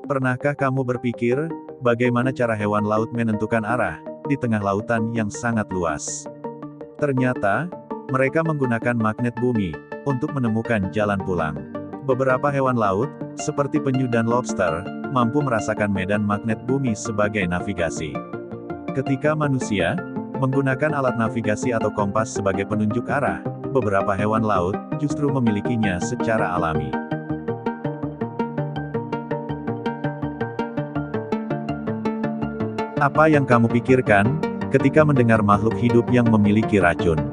Pernahkah kamu berpikir, bagaimana cara hewan laut menentukan arah di tengah lautan yang sangat luas? Ternyata, mereka menggunakan magnet bumi untuk menemukan jalan pulang. Beberapa hewan laut, seperti penyu dan lobster, mampu merasakan medan magnet bumi sebagai navigasi. Ketika manusia menggunakan alat navigasi atau kompas sebagai penunjuk arah, beberapa hewan laut justru memilikinya secara alami. Apa yang kamu pikirkan ketika mendengar makhluk hidup yang memiliki racun?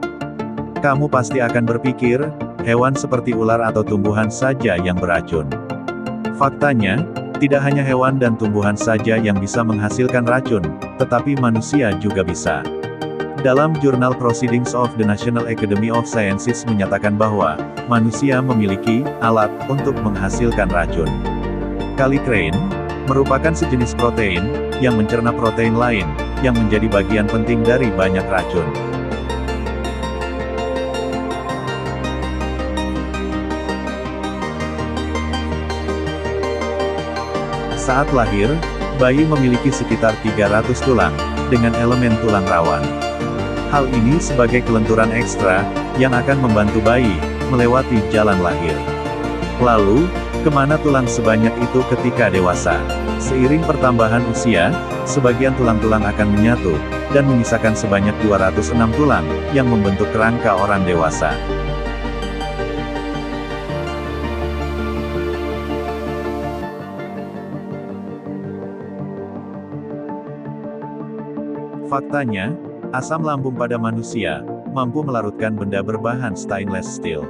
Kamu pasti akan berpikir, hewan seperti ular atau tumbuhan saja yang beracun. Faktanya, tidak hanya hewan dan tumbuhan saja yang bisa menghasilkan racun, tetapi manusia juga bisa. Dalam jurnal Proceedings of the National Academy of Sciences menyatakan bahwa manusia memiliki alat untuk menghasilkan racun. Kallikrein merupakan sejenis protein yang mencerna protein lain yang menjadi bagian penting dari banyak racun. Saat lahir, bayi memiliki sekitar 300 tulang, dengan elemen tulang rawan. Hal ini sebagai kelenturan ekstra, yang akan membantu bayi melewati jalan lahir. Lalu, kemana tulang sebanyak itu ketika dewasa? Seiring pertambahan usia, sebagian tulang-tulang akan menyatu, dan menyisakan sebanyak 206 tulang, yang membentuk kerangka orang dewasa. Faktanya, asam lambung pada manusia mampu melarutkan benda berbahan stainless steel.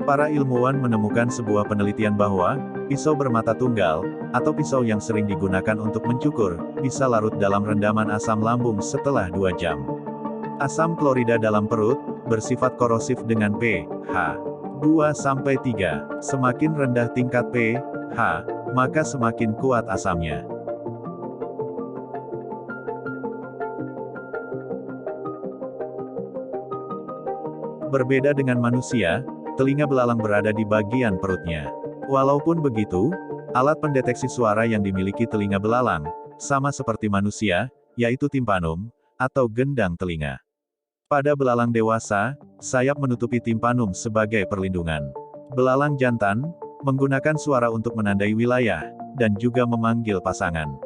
Para ilmuwan menemukan sebuah penelitian bahwa pisau bermata tunggal, atau pisau yang sering digunakan untuk mencukur, bisa larut dalam rendaman asam lambung setelah 2 jam. Asam klorida dalam perut bersifat korosif dengan pH 2-3. Semakin rendah tingkat pH, maka semakin kuat asamnya. Berbeda dengan manusia, telinga belalang berada di bagian perutnya. Walaupun begitu, alat pendeteksi suara yang dimiliki telinga belalang, sama seperti manusia, yaitu timpanum, atau gendang telinga. Pada belalang dewasa, sayap menutupi timpanum sebagai perlindungan. Belalang jantan, menggunakan suara untuk menandai wilayah, dan juga memanggil pasangan.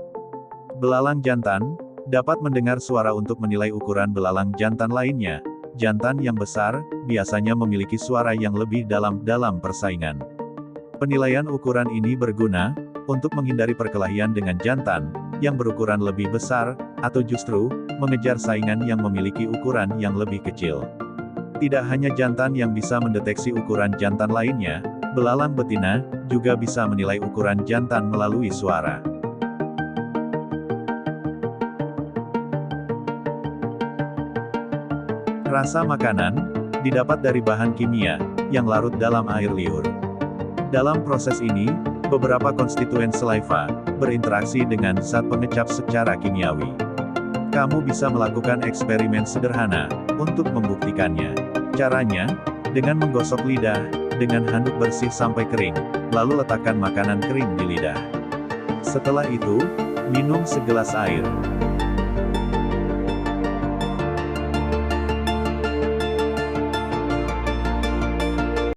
Belalang jantan, dapat mendengar suara untuk menilai ukuran belalang jantan lainnya. Jantan yang besar, biasanya memiliki suara yang lebih dalam persaingan. Penilaian ukuran ini berguna, untuk menghindari perkelahian dengan jantan, yang berukuran lebih besar, atau justru, mengejar saingan yang memiliki ukuran yang lebih kecil. Tidak hanya jantan yang bisa mendeteksi ukuran jantan lainnya, belalang betina, juga bisa menilai ukuran jantan melalui suara. Rasa makanan didapat dari bahan kimia yang larut dalam air liur. Dalam proses ini, beberapa konstituen saliva berinteraksi dengan zat pengecap secara kimiawi. Kamu bisa melakukan eksperimen sederhana untuk membuktikannya. Caranya, dengan menggosok lidah dengan handuk bersih sampai kering, lalu letakkan makanan kering di lidah. Setelah itu, minum segelas air.